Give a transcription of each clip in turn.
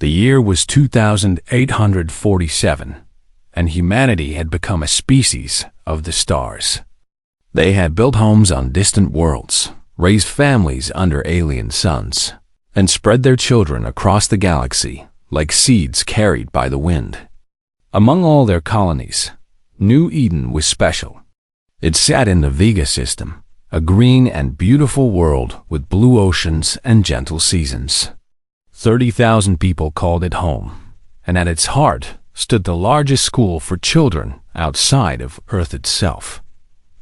The year was 2847, and humanity had become a species of the stars. They had built homes on distant worlds, raised families under alien suns, and spread their children across the galaxy like seeds carried by the wind. Among all their colonies, New Eden was special. It sat in the Vega system, a green and beautiful world with blue oceans and gentle seasons. 30,000 people called it home, and at its heart stood the largest school for children outside of Earth itself.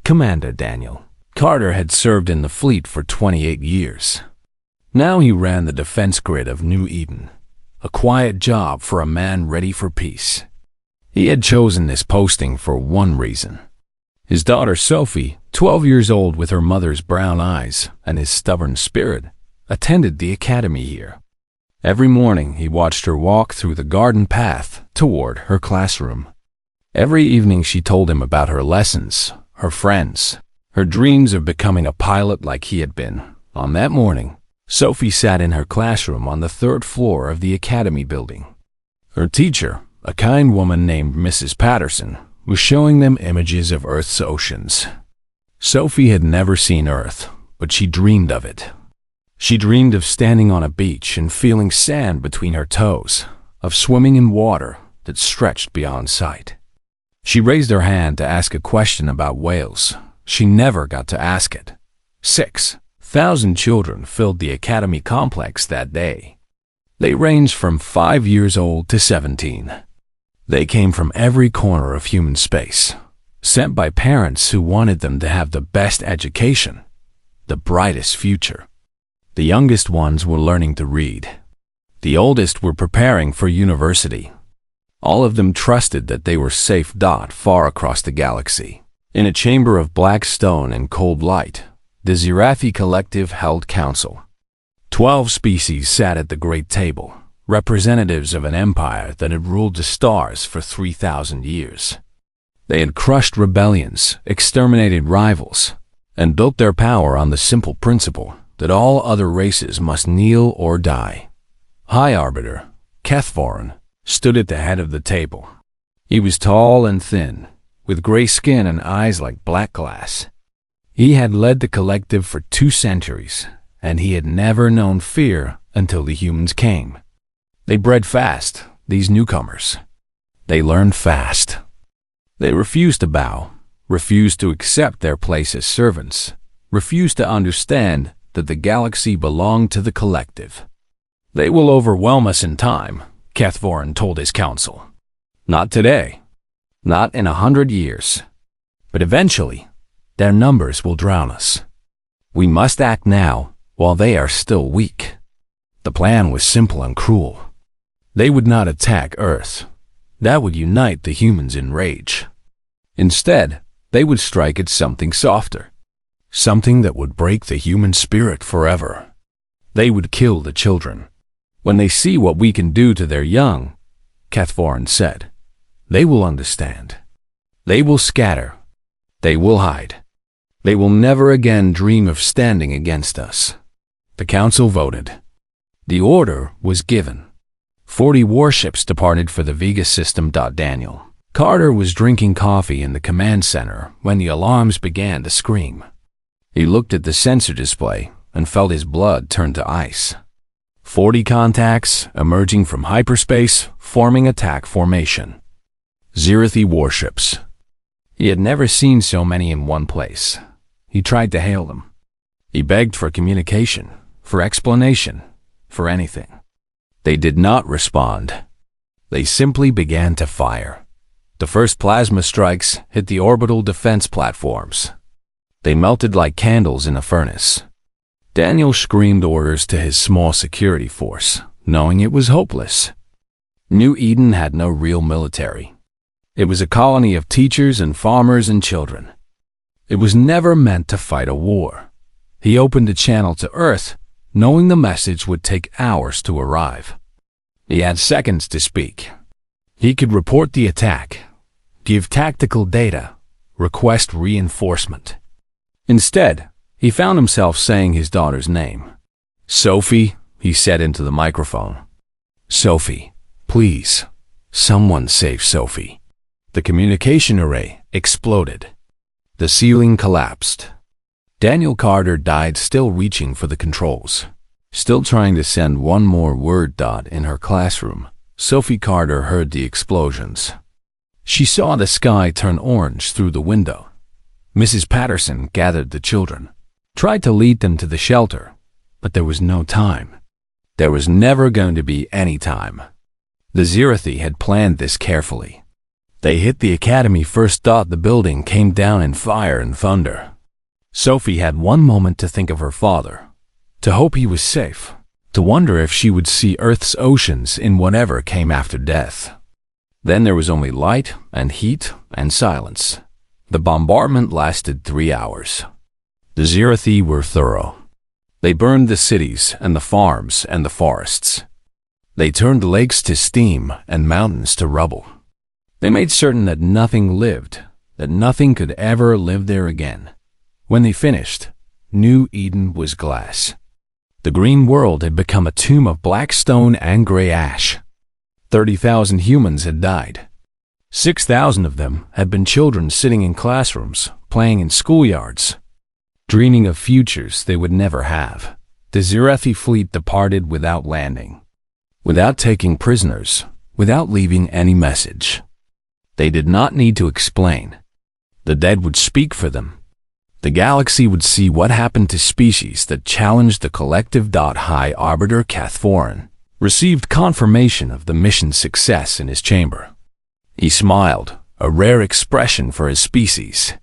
Commander Daniel Carter had served in the fleet for 28 years. Now he ran the defense grid of New Eden, a quiet job for a man ready for peace. He had chosen this posting for one reason. His daughter Sophie, 12 years old with her mother's brown eyes and his stubborn spirit, attended the academy here. Every morning he watched her walk through the garden path toward her classroom. Every evening she told him about her lessons, her friends, her dreams of becoming a pilot like he had been. On that morning, Sophie sat in her classroom on the 3rd floor of the academy building. Her teacher, a kind woman named Mrs. Patterson, was showing them images of Earth's oceans. Sophie had never seen Earth, but she dreamed of it. She dreamed of standing on a beach and feeling sand between her toes, of swimming in water that stretched beyond sight. She raised her hand to ask a question about whales. She never got to ask it. 6,000 children filled the academy complex that day. They ranged from 5 years old to 17. They came from every corner of human space, sent by parents who wanted them to have the best education, the brightest future. The youngest ones were learning to read. The oldest were preparing for university. All of them trusted that they were safe. Far across the galaxy, in a chamber of black stone and cold light, the Zirathi Collective held council. 12 species sat at the great table, representatives of an empire that had ruled the stars for 3,000 years. They had crushed rebellions, exterminated rivals, and built their power on the simple principle that all other races must kneel or die. High Arbiter Kethvorin stood at the head of the table. He was tall and thin, with gray skin and eyes like black glass. He had led the collective for 2 centuries, and he had never known fear until the humans came. They bred fast, these newcomers. They learned fast. They refused to bow, refused to accept their place as servants, refused to understand that the galaxy belonged to the collective. They will overwhelm us in time, Kethvorin told his council. Not today, not in 100 years, but eventually, their numbers will drown us. We must act now while they are still weak. The plan was simple and cruel. They would not attack Earth. That would unite the humans in rage. Instead, they would strike at something softer, something that would break the human spirit forever. They would kill the children. When they see what we can do to their young, Kethvorin said, they will understand. They will scatter. They will hide. They will never again dream of standing against us. The council voted. The order was given. 40 warships departed for the Vega system. Daniel Carter was drinking coffee in the command center when the alarms began to scream. He looked at the sensor display and felt his blood turn to ice. 40 contacts emerging from hyperspace, forming attack formation. Zirathi warships. He had never seen so many in one place. He tried to hail them. He begged for communication, for explanation, for anything. They did not respond. They simply began to fire. The first plasma strikes hit the orbital defense platforms. They melted like candles in a furnace. Daniel screamed orders to his small security force, knowing it was hopeless. New Eden had no real military. It was a colony of teachers and farmers and children. It was never meant to fight a war. He opened a channel to Earth, knowing the message would take hours to arrive. He had seconds to speak. He could report the attack, give tactical data, request reinforcement. Instead, he found himself saying his daughter's name. "Sophie," he said into the microphone. "Sophie, please, someone save Sophie." The communication array exploded. The ceiling collapsed. Daniel Carter died still reaching for the controls. Still trying to send one more word dot in her classroom, Sophie Carter heard the explosions. She saw the sky turn orange through the window. Mrs. Patterson gathered the children, tried to lead them to the shelter, but there was no time. There was never going to be any time. The Zerathi had planned this carefully. They hit the academy first. The building came down in fire and thunder. Sophie had one moment to think of her father, to hope he was safe, to wonder if she would see Earth's oceans in whatever came after death. Then there was only light and heat and silence. The bombardment lasted 3 hours. The Zerathi were thorough. They burned the cities and the farms and the forests. They turned lakes to steam and mountains to rubble. They made certain that nothing lived, that nothing could ever live there again. When they finished, New Eden was glass. The green world had become a tomb of black stone and gray ash. 30,000 humans had died. 6,000 of them had been children sitting in classrooms, playing in schoolyards, dreaming of futures they would never have. The Zerathi fleet departed without landing, without taking prisoners, without leaving any message. They did not need to explain. The dead would speak for them. The galaxy would see what happened to species that challenged the collective. High Arbiter Cathforan received confirmation of the mission's success in his chamber. He smiled, a rare expression for his species.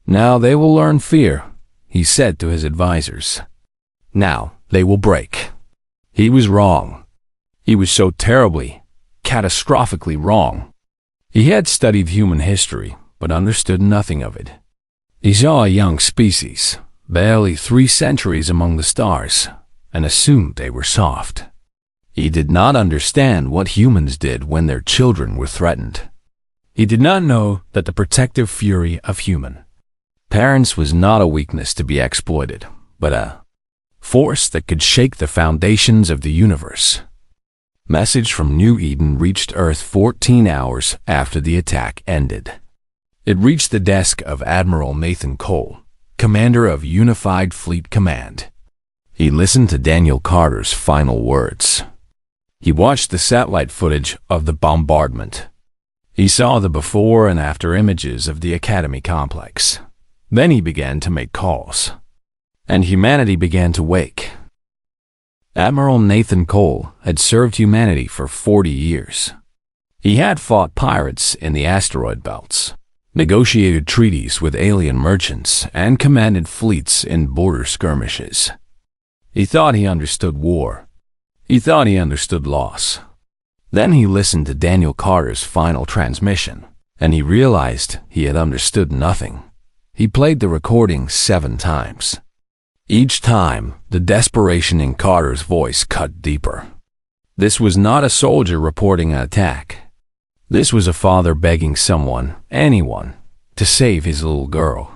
"Now they will learn fear," he said to his advisors. "Now they will break." He was wrong. He was so terribly, catastrophically wrong. He had studied human history, but understood nothing of it. He saw a young species, barely 3 centuries among the stars, and assumed they were soft. He did not understand what humans did when their children were threatened. He did not know that the protective fury of human parents was not a weakness to be exploited, but a force that could shake the foundations of the universe. Message from New Eden reached Earth 14 hours after the attack ended. It reached the desk of Admiral Nathan Cole, commander of Unified Fleet Command. He listened to Daniel Carter's final words. He watched the satellite footage of the bombardment. He saw the before and after images of the Academy complex. Then he began to make calls, and humanity began to wake. Admiral Nathan Cole had served humanity for 40 years. He had fought pirates in the asteroid belts, negotiated treaties with alien merchants, and commanded fleets in border skirmishes. He thought he understood war. He thought he understood loss. Then he listened to Daniel Carter's final transmission, and he realized he had understood nothing. He played the recording 7 times. Each time, the desperation in Carter's voice cut deeper. This was not a soldier reporting an attack. This was a father begging someone, anyone, to save his little girl.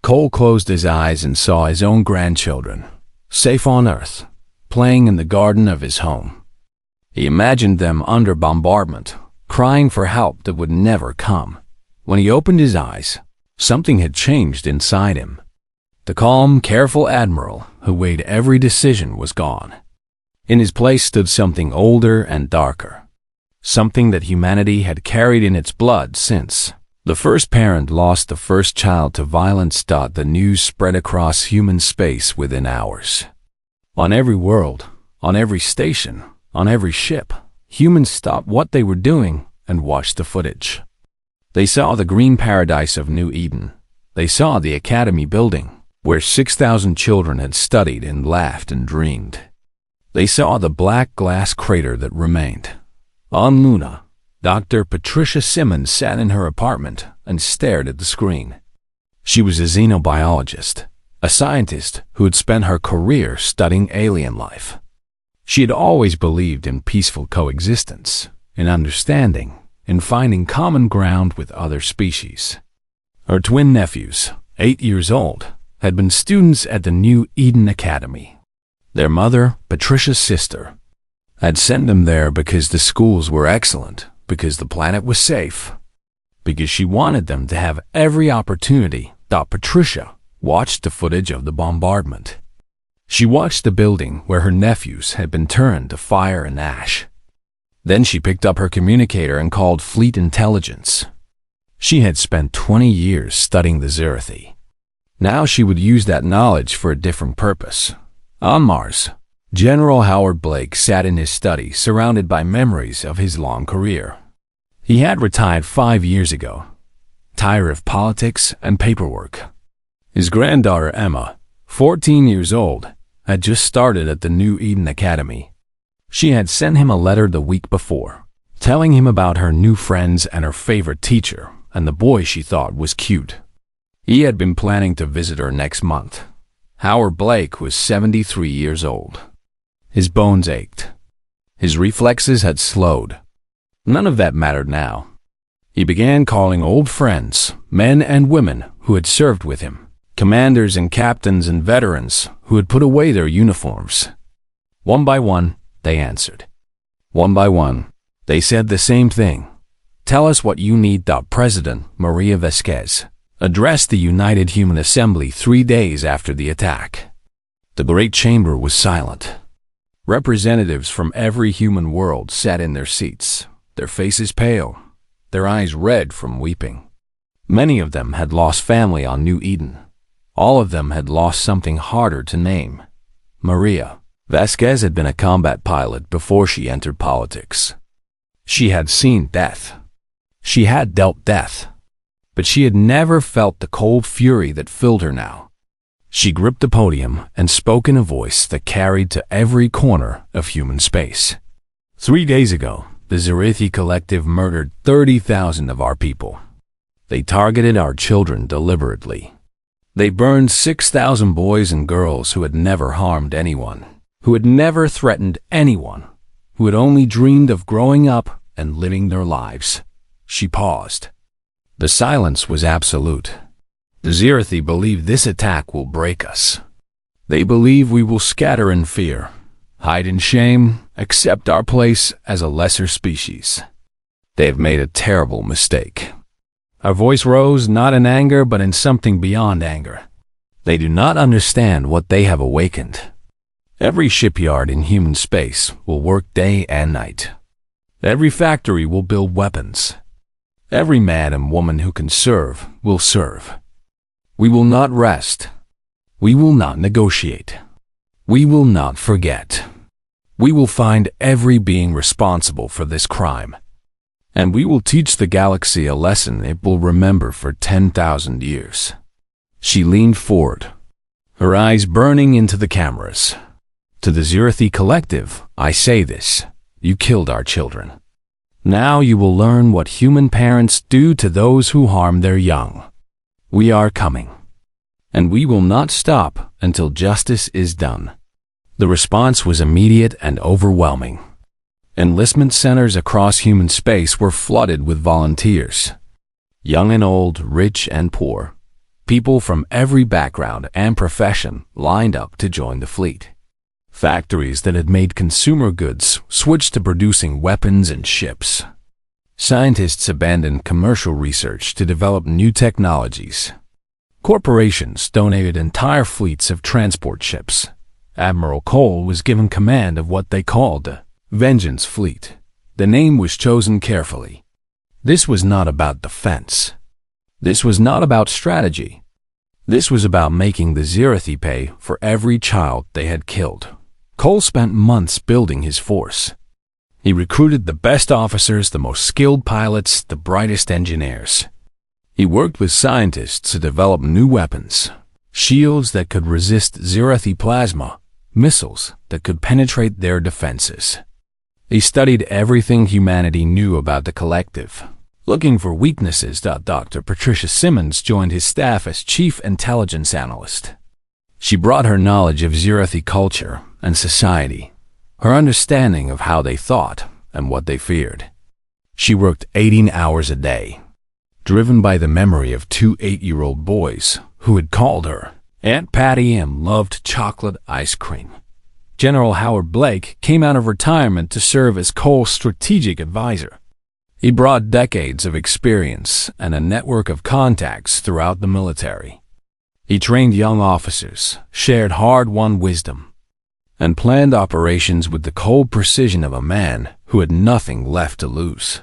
Cole closed his eyes and saw his own grandchildren, safe on Earth, playing in the garden of his home. He imagined them under bombardment, crying for help that would never come. When he opened his eyes, something had changed inside him. The calm, careful admiral who weighed every decision was gone. In his place stood something older and darker, something that humanity had carried in its blood since the first parent lost the first child to violence. The news spread across human space within hours. On every world, on every station, on every ship, humans stopped what they were doing and watched the footage. They saw the green paradise of New Eden. They saw the Academy building, where 6,000 children had studied and laughed and dreamed. They saw the black glass crater that remained. On Luna, Dr. Patricia Simmons sat in her apartment and stared at the screen. She was a xenobiologist, a scientist who had spent her career studying alien life. She had always believed in peaceful coexistence, in understanding, in finding common ground with other species. Her twin nephews, 8 years old, had been students at the New Eden Academy. Their mother, Patricia's sister, had sent them there because the schools were excellent, because the planet was safe, because she wanted them to have every opportunity. Patricia watched the footage of the bombardment. She watched the building where her nephews had been turned to fire and ash. Then she picked up her communicator and called Fleet Intelligence. She had spent 20 years studying the Zirathi. Now she would use that knowledge for a different purpose. On Mars, General Howard Blake sat in his study surrounded by memories of his long career. He had retired 5 years ago, tired of politics and paperwork. His granddaughter Emma, 14 years old, had just started at the New Eden Academy. She had sent him a letter the week before, telling him about her new friends and her favorite teacher and the boy she thought was cute. He had been planning to visit her next month. Howard Blake was 73 years old. His bones ached. His reflexes had slowed. None of that mattered now. He began calling old friends, men and women who had served with him, commanders and captains and veterans who had put away their uniforms. One by one, they answered. One by one, they said the same thing. Tell us what you need. President Maria Vasquez addressed the United Human Assembly 3 days after the attack. The great chamber was silent. Representatives from every human world sat in their seats, their faces pale, their eyes red from weeping. Many of them had lost family on New Eden. All of them had lost something harder to name. Maria Vasquez had been a combat pilot before she entered politics. She had seen death. She had dealt death. But she had never felt the cold fury that filled her now. She gripped the podium and spoke in a voice that carried to every corner of human space. 3 days ago, the Zirathi Collective murdered 30,000 of our people. They targeted our children deliberately. They burned 6,000 boys and girls who had never harmed anyone, who had never threatened anyone, who had only dreamed of growing up and living their lives. She paused. The silence was absolute. The Zirathi believe this attack will break us. They believe we will scatter in fear, hide in shame, accept our place as a lesser species. They have made a terrible mistake. Our voice rose not in anger but in something beyond anger. They do not understand what they have awakened. Every shipyard in human space will work day and night. Every factory will build weapons. Every man and woman who can serve will serve. We will not rest. We will not negotiate. We will not forget. We will find every being responsible for this crime. And we will teach the galaxy a lesson it will remember for 10,000 years. She leaned forward, her eyes burning into the cameras. To the Zirathi Collective, I say this: you killed our children. Now you will learn what human parents do to those who harm their young. We are coming. And we will not stop until justice is done. The response was immediate and overwhelming. Enlistment centers across human space were flooded with volunteers. Young and old, rich and poor. People from every background and profession lined up to join the fleet. Factories that had made consumer goods switched to producing weapons and ships. Scientists abandoned commercial research to develop new technologies. Corporations donated entire fleets of transport ships. Admiral Cole was given command of what they called the Vengeance Fleet. The name was chosen carefully. This was not about defense. This was not about strategy. This was about making the Zirathi pay for every child they had killed. Cole spent months building his force. He recruited the best officers, the most skilled pilots, the brightest engineers. He worked with scientists to develop new weapons, shields that could resist Zirathi plasma, missiles that could penetrate their defenses. He studied everything humanity knew about the collective, looking for weaknesses. Dr. Patricia Simmons joined his staff as Chief Intelligence Analyst. She brought her knowledge of Zirathi culture and society, her understanding of how they thought and what they feared. She worked 18 hours a day, driven by the memory of 2 8-year-old boys who had called her Aunt Patty and loved chocolate ice cream. General Howard Blake came out of retirement to serve as Cole's strategic advisor. He brought decades of experience and a network of contacts throughout the military. He trained young officers, shared hard-won wisdom, and planned operations with the cold precision of a man who had nothing left to lose.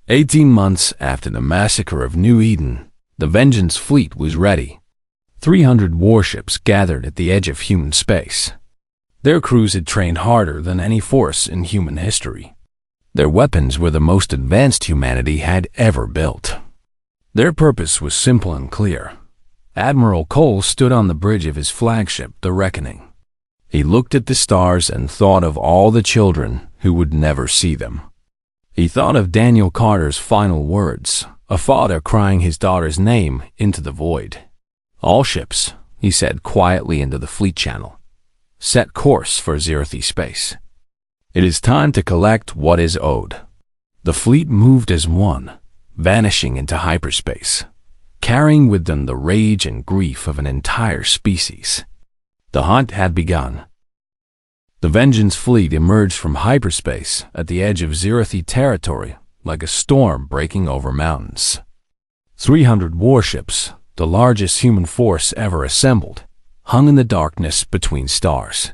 18 months after the massacre of New Eden, the Vengeance fleet was ready. 300 warships gathered at the edge of human space. Their crews had trained harder than any force in human history. Their weapons were the most advanced humanity had ever built. Their purpose was simple and clear. Admiral Cole stood on the bridge of his flagship, the Reckoning. He looked at the stars and thought of all the children who would never see them. He thought of Daniel Carter's final words, a father crying his daughter's name into the void. "All ships," he said quietly into the fleet channel, "set course for Zerthi space. It is time to collect what is owed." The fleet moved as one, vanishing into hyperspace, carrying with them the rage and grief of an entire species. The hunt had begun. The Vengeance fleet emerged from hyperspace at the edge of Zerthi territory like a storm breaking over mountains. 300 warships, the largest human force ever assembled, hung in the darkness between stars.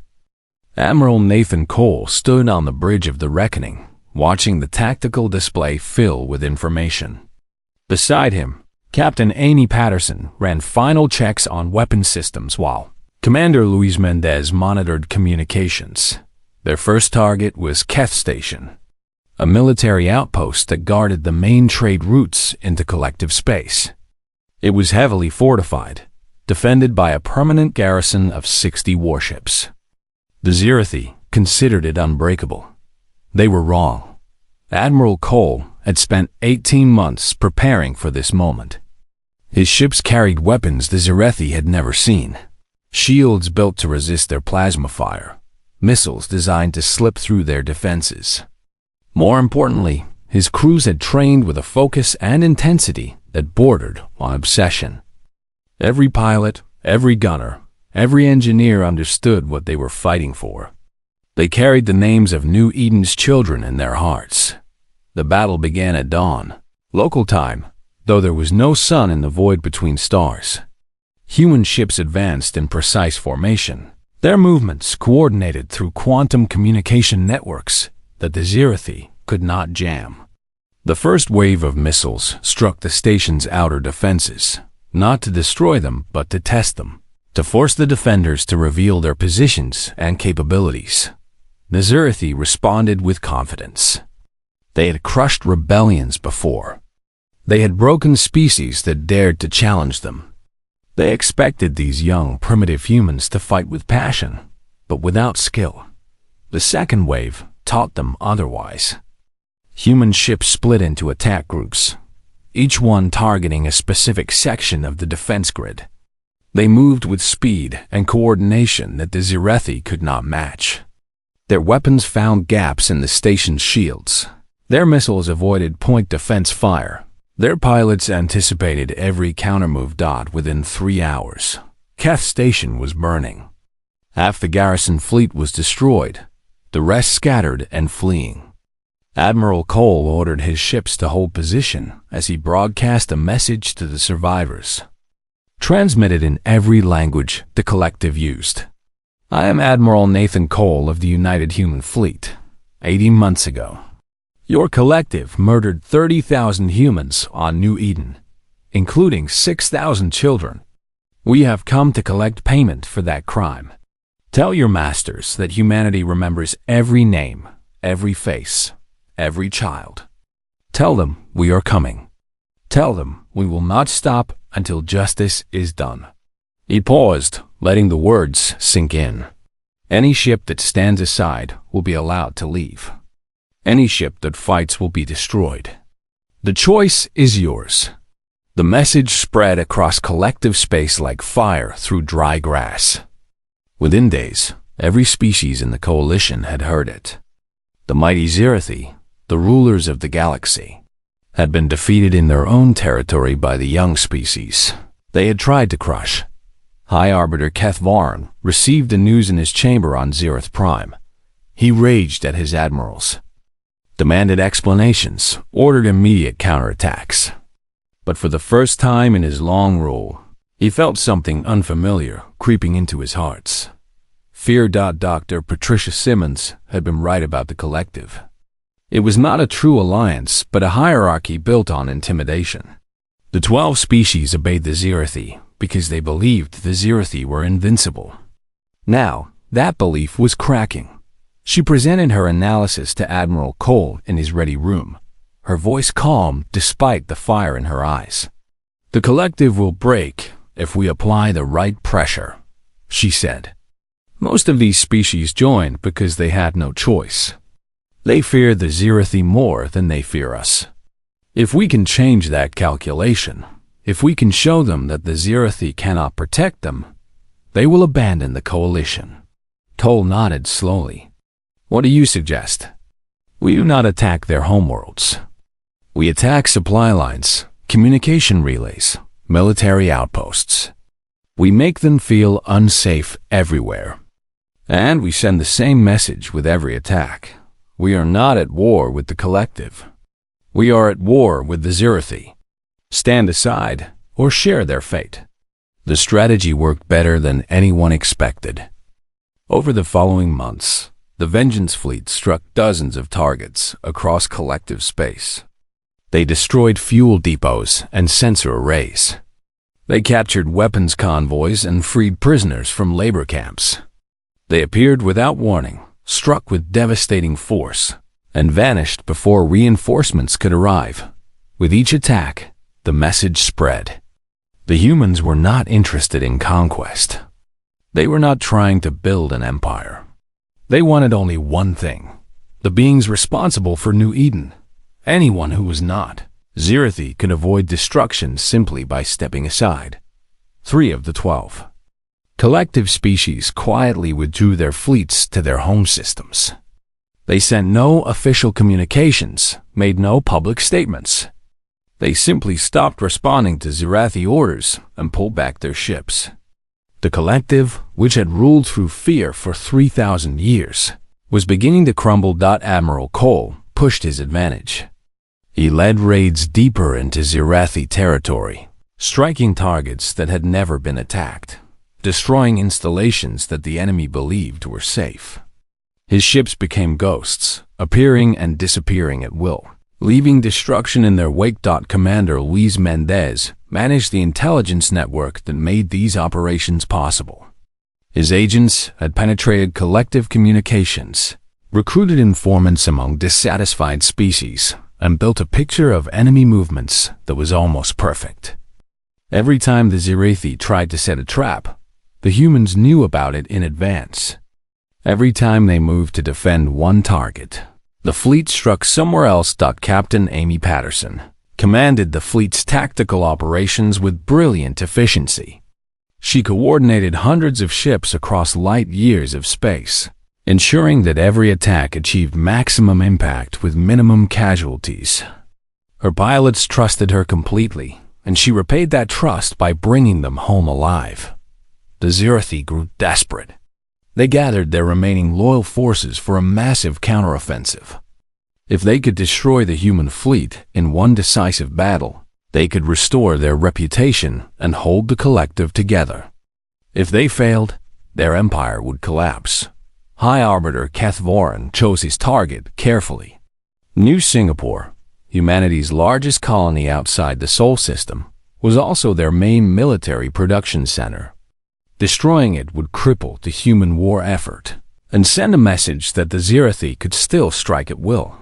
Admiral Nathan Cole stood on the bridge of the Reckoning, watching the tactical display fill with information. Beside him, Captain Amy Patterson ran final checks on weapon systems while Commander Luis Mendez monitored communications. Their first target was Keth Station, a military outpost that guarded the main trade routes into collective space. It was heavily fortified, defended by a permanent garrison of 60 warships. The Zerthi considered it unbreakable. They were wrong. Admiral Cole had spent 18 months preparing for this moment. His ships carried weapons the Zerthi had never seen. Shields built to resist their plasma fire, missiles designed to slip through their defenses. More importantly, his crews had trained with a focus and intensity that bordered on obsession. Every pilot, every gunner, every engineer understood what they were fighting for. They carried the names of New Eden's children in their hearts. The battle began at dawn, local time, though there was no sun in the void between stars. Human ships advanced in precise formation, their movements coordinated through quantum communication networks that the Zerthi could not jam. The first wave of missiles struck the station's outer defenses, not to destroy them but to test them, to force the defenders to reveal their positions and capabilities. The Zerthi responded with confidence. They had crushed rebellions before. They had broken species that dared to challenge them. They expected these young, primitive humans to fight with passion, but without skill. The second wave taught them otherwise. Human ships split into attack groups, each one targeting a specific section of the defense grid. They moved with speed and coordination that the Zerthi could not match. Their weapons found gaps in the station's shields. Their missiles avoided point defense fire. Their pilots anticipated every countermove dot within 3 hours. Keth Station was burning. Half the garrison fleet was destroyed, the rest scattered and fleeing. Admiral Cole ordered his ships to hold position as he broadcast a message to the survivors, transmitted in every language the collective used. "I am Admiral Nathan Cole of the United Human Fleet. 80 months ago, your collective murdered 30,000 humans on New Eden, including 6,000 children. We have come to collect payment for that crime. Tell your masters that humanity remembers every name, every face, every child. Tell them we are coming. Tell them we will not stop until justice is done." He paused, letting the words sink in. "Any ship that stands aside will be allowed to leave. Any ship that fights will be destroyed. The choice is yours." The message spread across collective space like fire through dry grass. Within days, every species in the coalition had heard it. The mighty Zerthi, the rulers of the galaxy, had been defeated in their own territory by the young species they had tried to crush. High Arbiter Keth Varn received the news in his chamber on Zereth Prime. He raged at his admirals, demanded explanations, ordered immediate counterattacks. But for the first time in his long rule, he felt something unfamiliar creeping into his hearts. Fear. Dr. Patricia Simmons had been right about the collective. It was not a true alliance, but a hierarchy built on intimidation. The 12 species obeyed the Zerathi because they believed the Zerathi were invincible. Now, that belief was cracking. She presented her analysis to Admiral Cole in his ready room, her voice calm despite the fire in her eyes. "The collective will break if we apply the right pressure," she said. "Most of these species joined because they had no choice. They fear the Zerathi more than they fear us. If we can change that calculation, if we can show them that the Zerathi cannot protect them, they will abandon the coalition." Cole nodded slowly. "What do you suggest?" "We do not attack their homeworlds. We attack supply lines, communication relays, military outposts. We make them feel unsafe everywhere. And we send the same message with every attack. We are not at war with the collective. We are at war with the Zerathi. Stand aside or share their fate." The strategy worked better than anyone expected. Over the following months, the Vengeance Fleet struck dozens of targets across collective space. They destroyed fuel depots and sensor arrays. They captured weapons convoys and freed prisoners from labor camps. They appeared without warning, struck with devastating force, and vanished before reinforcements could arrive. With each attack, the message spread. The humans were not interested in conquest. They were not trying to build an empire. They wanted only one thing: the beings responsible for New Eden. Anyone who was not Zerathi could avoid destruction simply by stepping aside. 3 of the 12 collective species quietly withdrew their fleets to their home systems. They sent no official communications, made no public statements. They simply stopped responding to Zerathi orders and pulled back their ships. The collective, which had ruled through fear for 3,000 years, was beginning to crumble. Admiral Cole pushed his advantage. He led raids deeper into Zerathi territory, striking targets that had never been attacked, destroying installations that the enemy believed were safe. His ships became ghosts, appearing and disappearing at will, leaving destruction in their wake. Commander Luis Mendez managed the intelligence network that made these operations possible. His agents had penetrated collective communications, recruited informants among dissatisfied species, and built a picture of enemy movements that was almost perfect. Every time the Zerathi tried to set a trap, the humans knew about it in advance. Every time they moved to defend one target, the fleet struck somewhere else. Captain Amy Patterson commanded the fleet's tactical operations with brilliant efficiency. She coordinated hundreds of ships across light years of space, ensuring that every attack achieved maximum impact with minimum casualties. Her pilots trusted her completely, and she repaid that trust by bringing them home alive. The Zerathi grew desperate. They gathered their remaining loyal forces for a massive counteroffensive. If they could destroy the human fleet in one decisive battle, they could restore their reputation and hold the collective together. If they failed, their empire would collapse. High Arbiter Keth Varn chose his target carefully. New Singapore, humanity's largest colony outside the Sol system, was also their main military production center. Destroying it would cripple the human war effort and send a message that the Zerathi could still strike at will.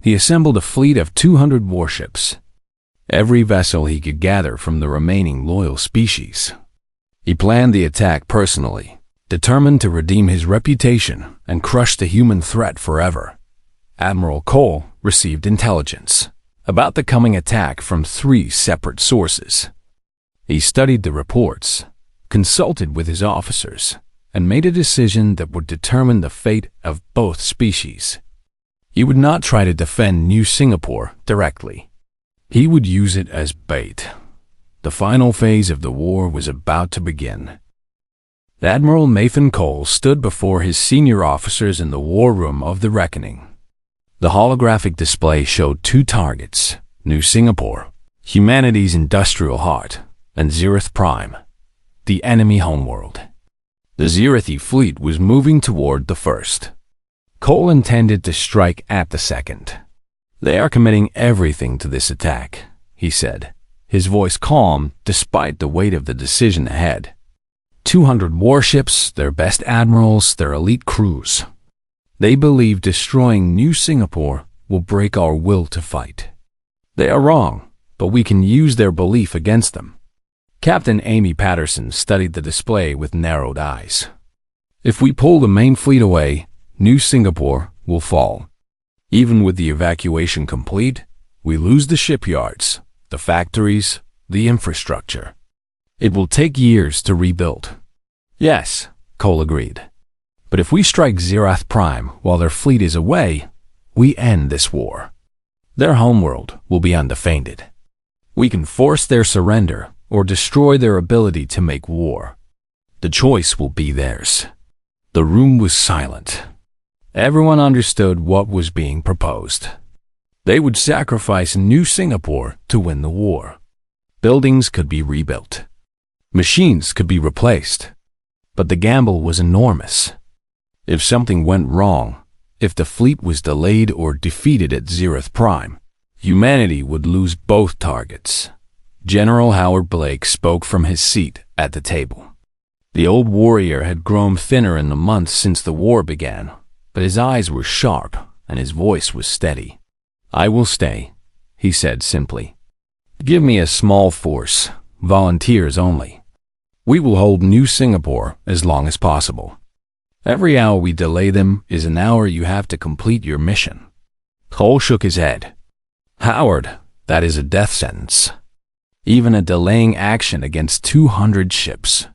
He assembled a fleet of 200 warships, every vessel he could gather from the remaining loyal species. He planned the attack personally, determined to redeem his reputation and crush the human threat forever. Admiral Cole received intelligence about the coming attack from 3 separate sources. He studied the reports, consulted with his officers, and made a decision that would determine the fate of both species. He would not try to defend New Singapore directly. He would use it as bait. The final phase of the war was about to begin. Admiral Nathan Cole stood before his senior officers in the war room of the Reckoning. The holographic display showed two targets: New Singapore, humanity's industrial heart, and Zereth Prime, the enemy homeworld. The Zerethi fleet was moving toward the first. Cole intended to strike at the second. "They are committing everything to this attack," he said, his voice calm despite the weight of the decision ahead. 200 warships, their best admirals, their elite crews. They believe destroying New Singapore will break our will to fight. They are wrong, but we can use their belief against them. Captain Amy Patterson studied the display with narrowed eyes. "If we pull the main fleet away, New Singapore will fall. Even with the evacuation complete, we lose the shipyards, the factories, the infrastructure. It will take years to rebuild." "Yes," Cole agreed. "But if we strike Zereth Prime while their fleet is away, we end this war. Their homeworld will be undefended. We can force their surrender or destroy their ability to make war. The choice will be theirs." The room was silent. Everyone understood what was being proposed. They would sacrifice New Singapore to win the war. Buildings could be rebuilt. Machines could be replaced. But the gamble was enormous. If something went wrong, if the fleet was delayed or defeated at Zereth Prime, humanity would lose both targets. General Howard Blake spoke from his seat at the table. The old warrior had grown thinner in the months since the war began, but his eyes were sharp and his voice was steady. "I will stay," he said simply. "Give me a small force, volunteers only. We will hold New Singapore as long as possible. Every hour we delay them is an hour you have to complete your mission." Cole shook his head. "Howard, that is a death sentence. Even a delaying action against 200 ships.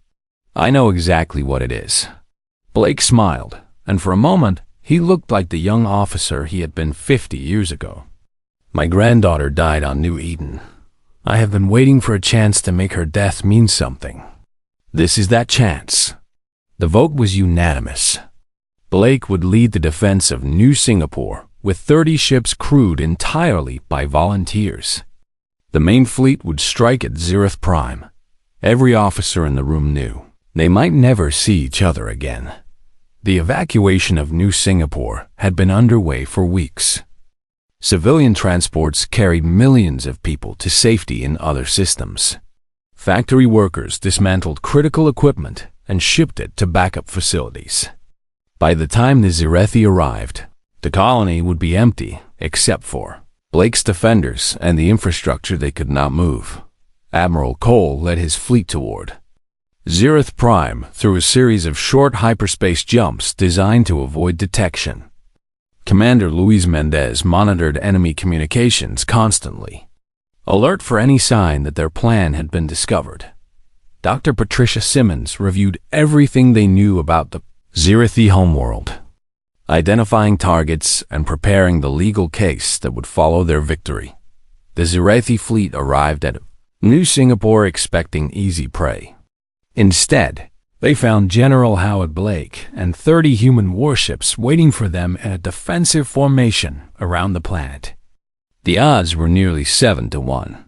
I know exactly what it is." Blake smiled, and for a moment he looked like the young officer he had been 50 years ago. "My granddaughter died on New Eden. I have been waiting for a chance to make her death mean something. This is that chance." The vote was unanimous. Blake would lead the defense of New Singapore with 30 ships crewed entirely by volunteers. The main fleet would strike at Zereth Prime. Every officer in the room knew they might never see each other again. The evacuation of New Singapore had been underway for weeks. Civilian transports carried millions of people to safety in other systems. Factory workers dismantled critical equipment and shipped it to backup facilities. By the time the Zerethi arrived, the colony would be empty except for Blake's defenders and the infrastructure they could not move. Admiral Cole led his fleet toward Zereth Prime through a series of short hyperspace jumps designed to avoid detection. Commander Luis Mendez monitored enemy communications constantly, alert for any sign that their plan had been discovered. Dr. Patricia Simmons reviewed everything they knew about the Zerethi homeworld, identifying targets and preparing the legal case that would follow their victory. The Zerethi fleet arrived at New Singapore expecting easy prey. Instead, they found General Howard Blake and 30 human warships waiting for them in a defensive formation around the planet. The odds were nearly 7-1.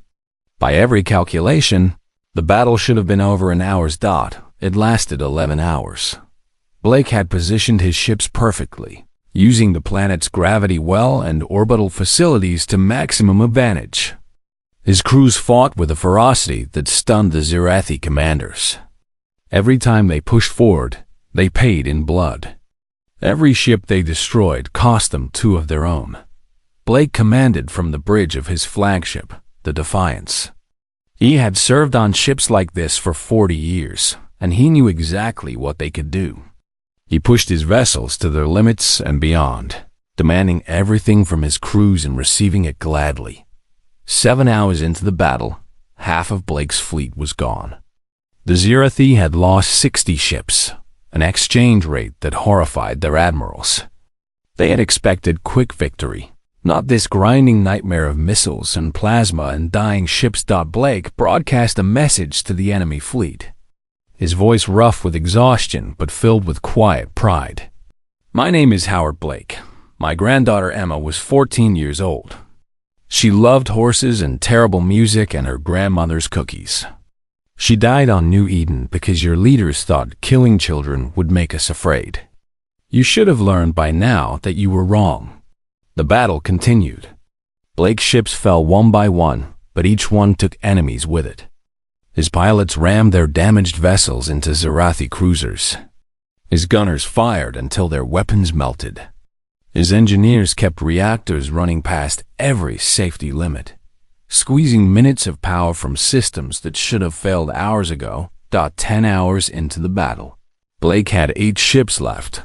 By every calculation, the battle should have been over an hour's dot. It lasted 11 hours. Blake had positioned his ships perfectly, using the planet's gravity well and orbital facilities to maximum advantage. His crews fought with a ferocity that stunned the Zerethi commanders. Every time they pushed forward, they paid in blood. Every ship they destroyed cost them 2 of their own. Blake commanded from the bridge of his flagship, the Defiance. He had served on ships like this for 40 years, and he knew exactly what they could do. He pushed his vessels to their limits and beyond, demanding everything from his crews and receiving it gladly. 7 hours into the battle, half of Blake's fleet was gone. The Zerethi had lost 60 ships, an exchange rate that horrified their admirals. They had expected quick victory, not this grinding nightmare of missiles and plasma and dying ships. Blake broadcast a message to the enemy fleet. his voice rough with exhaustion but filled with quiet pride. "My name is Howard Blake. My granddaughter Emma was 14 years old. She loved horses and terrible music and her grandmother's cookies. She died on New Eden because your leaders thought killing children would make us afraid. You should have learned by now that you were wrong." The battle continued. Blake's ships fell one by one, but each one took enemies with it. His pilots rammed their damaged vessels into Zarathi cruisers. His gunners fired until their weapons melted. His engineers kept reactors running past every safety limit, squeezing minutes of power from systems that should have failed hours ago. 10 hours into the battle, Blake had 8 ships left.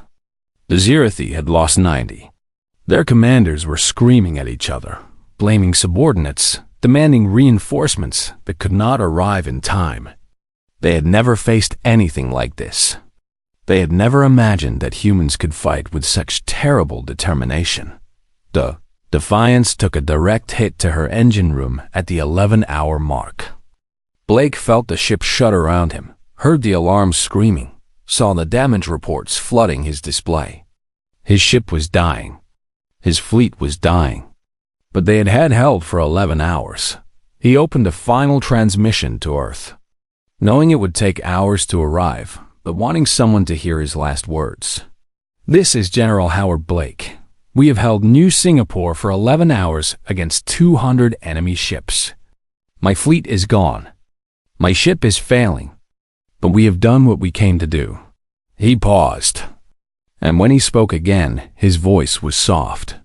The Zarathi had lost 90. Their commanders were screaming at each other, blaming subordinates, demanding reinforcements that could not arrive in time. They had never faced anything like this. They had never imagined that humans could fight with such terrible determination. The Defiance took a direct hit to her engine room at the 11-hour mark. Blake felt the ship shudder around him, heard the alarms screaming, saw the damage reports flooding his display. His ship was dying. His fleet was dying. But they had held for 11 hours. He opened a final transmission to Earth, knowing it would take hours to arrive, but wanting someone to hear his last words. "This is General Howard Blake. We have held New Singapore for 11 hours against 200 enemy ships. My fleet is gone. My ship is failing. But we have done what we came to do." He paused, and when he spoke again, his voice was soft.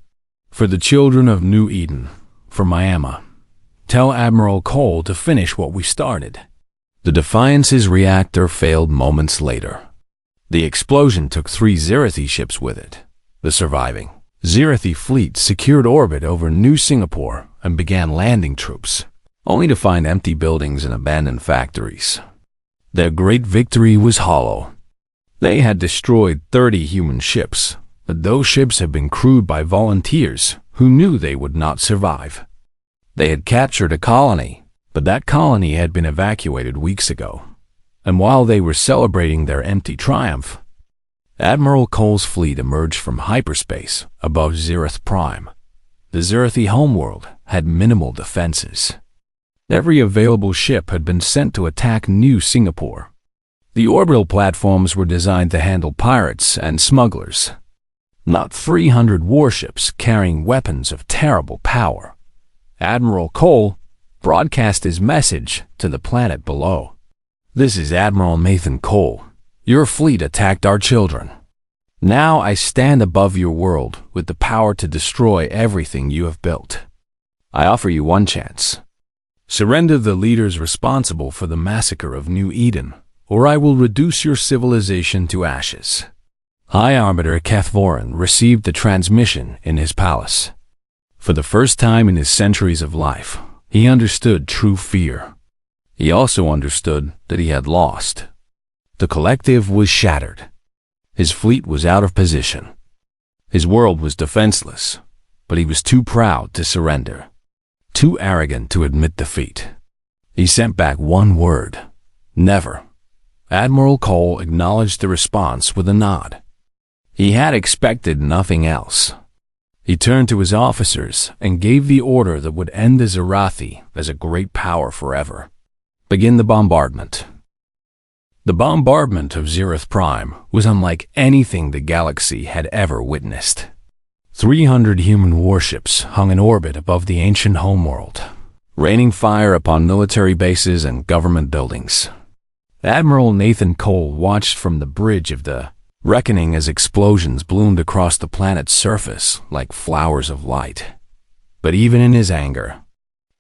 "For the children of New Eden, for my Emma, tell Admiral Cole to finish what we started." The Defiance's reactor failed moments later. The explosion took 3 Zarathi ships with it. The surviving Zarathi fleet secured orbit over New Singapore and began landing troops, only to find empty buildings and abandoned factories. Their great victory was hollow. They had destroyed 30 human ships, but those ships had been crewed by volunteers who knew they would not survive. They had captured a colony, but that colony had been evacuated weeks ago. And while they were celebrating their empty triumph, Admiral Cole's fleet emerged from hyperspace above Zirath Prime. The Zarathi homeworld had minimal defenses. Every available ship had been sent to attack New Singapore. The orbital platforms were designed to handle pirates and smugglers, not 300 warships carrying weapons of terrible power. Admiral Cole broadcast his message to the planet below. "This is Admiral Nathan Cole. Your fleet attacked our children. Now I stand above your world with the power to destroy everything you have built. I offer you one chance. Surrender the leaders responsible for the massacre of New Eden, or I will reduce your civilization to ashes." High Arbiter Keth Voran received the transmission in his palace. For the first time in his centuries of life, he understood true fear. He also understood that he had lost. The collective was shattered. His fleet was out of position. His world was defenseless, but he was too proud to surrender, too arrogant to admit defeat. He sent back one word: never. Admiral Cole acknowledged the response with a nod. He had expected nothing else. He turned to his officers and gave the order that would end the Zarathi as a great power forever. Begin the bombardment. The bombardment of Zirath Prime was unlike anything the galaxy had ever witnessed. 300 human warships hung in orbit above the ancient homeworld, raining fire upon military bases and government buildings. Admiral Nathan Cole watched from the bridge of the Reckoning as explosions bloomed across the planet's surface like flowers of light. But even in his anger,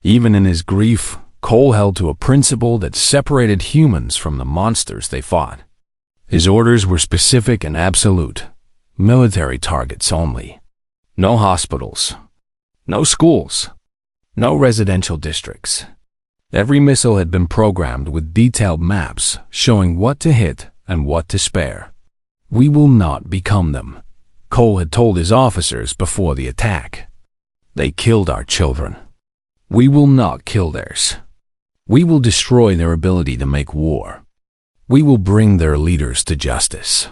even in his grief, Cole held to a principle that separated humans from the monsters they fought. His orders were specific and absolute. Military targets only. No hospitals. No schools. No residential districts. Every missile had been programmed with detailed maps showing what to hit and what to spare. "We will not become them," Cole had told his officers before the attack. "They killed our children. We will not kill theirs. We will destroy their ability to make war." We will bring their leaders to justice.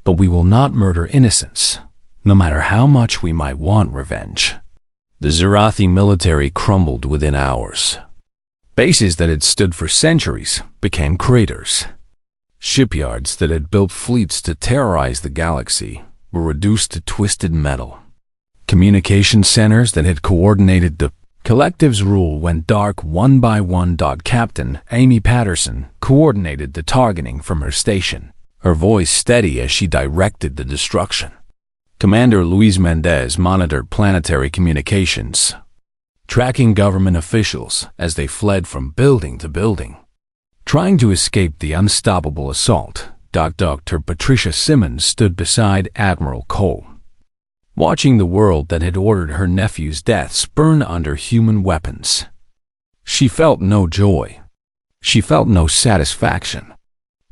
But we will not murder innocents, no matter how much we might want revenge. The Zirathi military crumbled within hours. Bases that had stood for centuries became craters. Shipyards that had built fleets to terrorize the galaxy were reduced to twisted metal. Communication centers that had coordinated the collective's rule went dark one by one. Captain Amy Patterson coordinated the targeting from her station, her voice steady as she directed the destruction. Commander Luis Mendez monitored planetary communications, tracking government officials as they fled from building to building, trying to escape the unstoppable assault. Dr. Patricia Simmons stood beside Admiral Cole, watching the world that had ordered her nephew's deaths burn under human weapons. She felt no joy. She felt no satisfaction.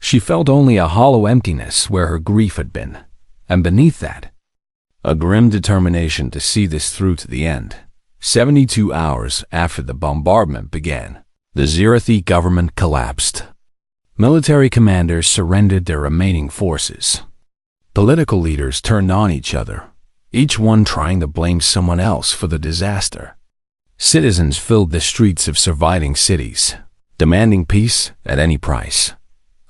She felt only a hollow emptiness where her grief had been, and beneath that, a grim determination to see this through to the end. 72 hours after the bombardment began, the Zirathi government collapsed. Military commanders surrendered their remaining forces. Political leaders turned on each other, each one trying to blame someone else for the disaster. Citizens filled the streets of surviving cities, demanding peace at any price.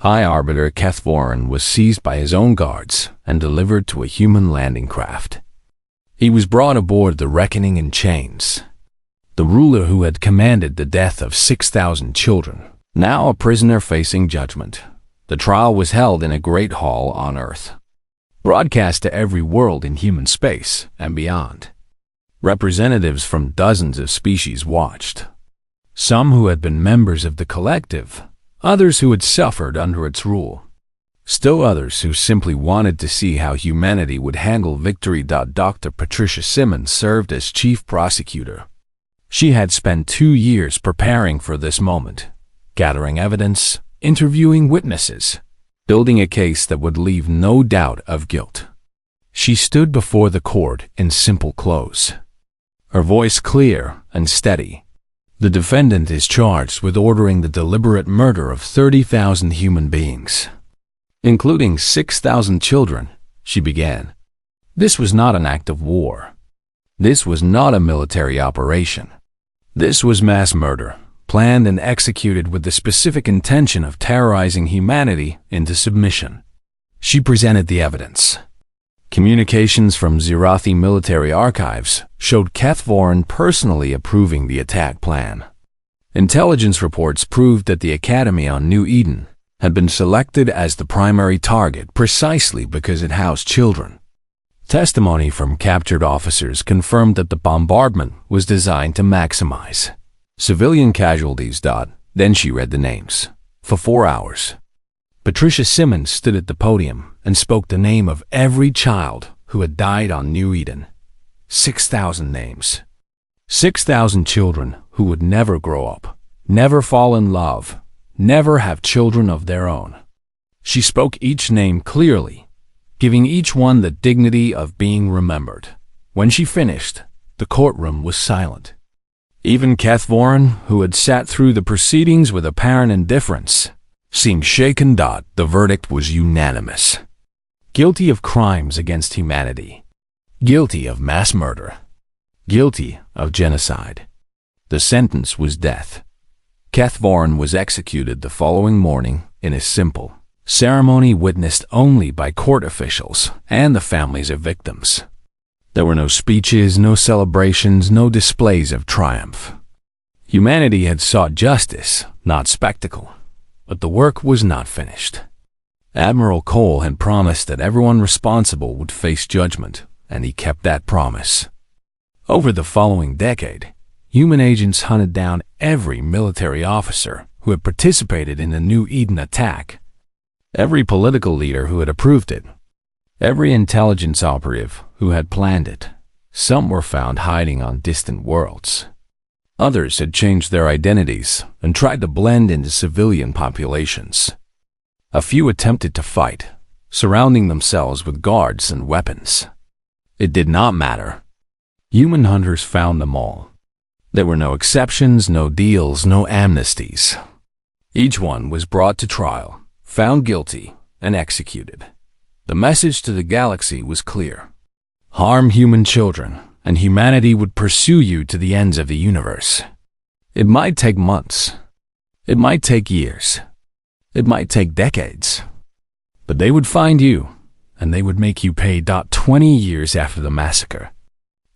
High Arbiter Kethvorin was seized by his own guards and delivered to a human landing craft. He was brought aboard the Reckoning in chains. The ruler who had commanded the death of 6,000 children, now a prisoner facing judgment. The trial was held in a great hall on Earth, broadcast to every world in human space and beyond. Representatives from dozens of species watched, some who had been members of the collective, others who had suffered under its rule, still others who simply wanted to see how humanity would handle victory. Dr. Patricia Simmons served as chief prosecutor. She had spent 2 years preparing for this moment, gathering evidence, interviewing witnesses, building a case that would leave no doubt of guilt. She stood before the court in simple clothes, her voice clear and steady. The defendant is charged with ordering the deliberate murder of 30,000 human beings, including 6,000 children, she began. This was not an act of war. This was not a military operation. This was mass murder, planned and executed with the specific intention of terrorizing humanity into submission. She presented the evidence. Communications from Zirathi military archives showed Kethvorin personally approving the attack plan. Intelligence reports proved that the Academy on New Eden had been selected as the primary target precisely because it housed children. Testimony from captured officers confirmed that the bombardment was designed to maximize civilian casualties. Then she read the names. For 4 hours, Patricia Simmons stood at the podium and spoke the name of every child who had died on New Eden. 6,000 names. 6,000 children who would never grow up, never fall in love, never have children of their own. She spoke each name clearly, giving each one the dignity of being remembered. When she finished, the courtroom was silent. Even Kethvorin, who had sat through the proceedings with apparent indifference, seemed shaken. The verdict was unanimous. Guilty of crimes against humanity. Guilty of mass murder. Guilty of genocide. The sentence was death. Kethvorin was executed the following morning in a simple ceremony witnessed only by court officials and the families of victims. There were no speeches, no celebrations, no displays of triumph. Humanity had sought justice, not spectacle. But the work was not finished. Admiral Cole had promised that everyone responsible would face judgment, and he kept that promise. Over the following decade, human agents hunted down every military officer who had participated in the New Eden attack, every political leader who had approved it, every intelligence operative who had planned it. Some were found hiding on distant worlds. Others had changed their identities and tried to blend into civilian populations. A few attempted to fight, surrounding themselves with guards and weapons. It did not matter. Human hunters found them all. There were no exceptions, no deals, no amnesties. Each one was brought to trial, found guilty, and executed. The message to the galaxy was clear. Harm human children, and humanity would pursue you to the ends of the universe. It might take months. It might take years. It might take decades. But they would find you, and they would make you pay. 20 years after the massacre,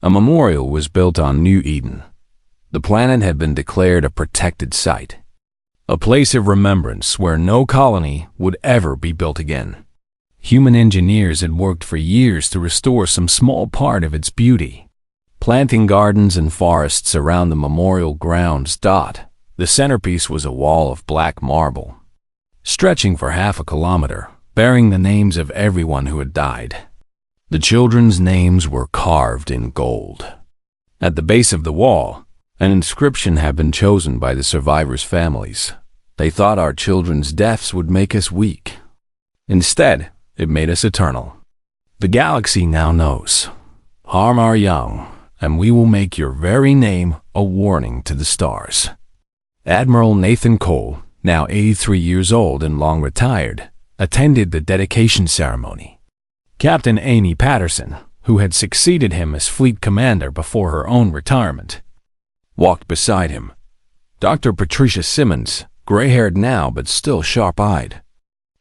a memorial was built on New Eden. The planet had been declared a protected site, a place of remembrance where no colony would ever be built again. Human engineers had worked for years to restore some small part of its beauty, planting gardens and forests around the memorial grounds. The centerpiece was a wall of black marble, stretching for half a kilometer, bearing the names of everyone who had died. The children's names were carved in gold. At the base of the wall, an inscription had been chosen by the survivors' families. They thought our children's deaths would make us weak. Instead, it made us eternal. The galaxy now knows. Harm our young, and we will make your very name a warning to the stars. Admiral Nathan Cole, now 83 years old and long retired, attended the dedication ceremony. Captain Amy Patterson, who had succeeded him as fleet commander before her own retirement, walked beside him. Dr. Patricia Simmons, gray-haired now but still sharp-eyed,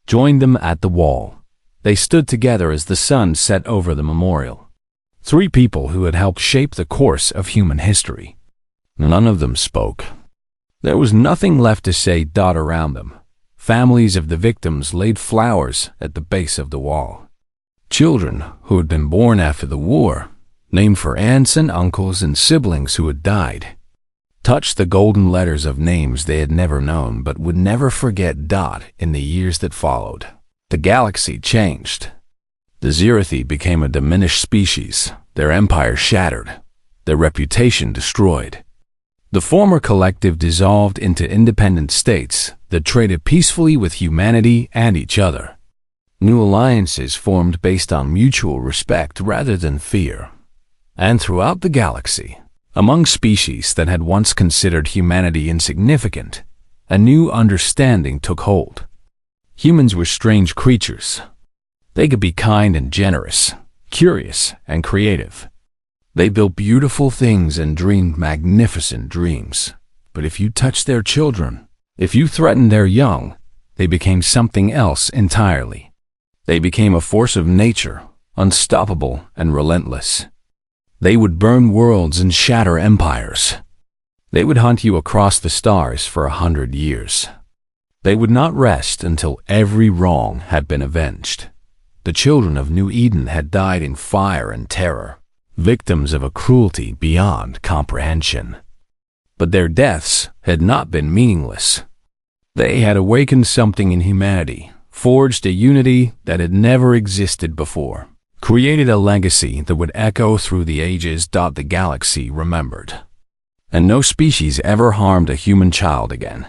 joined them at the wall. They stood together as the sun set over the memorial. 3 people who had helped shape the course of human history. None of them spoke. There was nothing left to say. Around them, families of the victims laid flowers at the base of the wall. Children who had been born after the war, named for aunts and uncles and siblings who had died, touched the golden letters of names they had never known but would never forget. In the years that followed, the galaxy changed. The Zirathi became a diminished species, their empire shattered, their reputation destroyed. The former collective dissolved into independent states that traded peacefully with humanity and each other. New alliances formed based on mutual respect rather than fear. And throughout the galaxy, among species that had once considered humanity insignificant, a new understanding took hold. Humans were strange creatures. They could be kind and generous, curious and creative. They built beautiful things and dreamed magnificent dreams. But if you touched their children, if you threatened their young, they became something else entirely. They became a force of nature, unstoppable and relentless. They would burn worlds and shatter empires. They would hunt you across the stars for 100 years. They would not rest until every wrong had been avenged. The children of New Eden had died in fire and terror, victims of a cruelty beyond comprehension. But their deaths had not been meaningless. They had awakened something in humanity, forged a unity that had never existed before, created a legacy that would echo through the ages. The galaxy remembered. And no species ever harmed a human child again.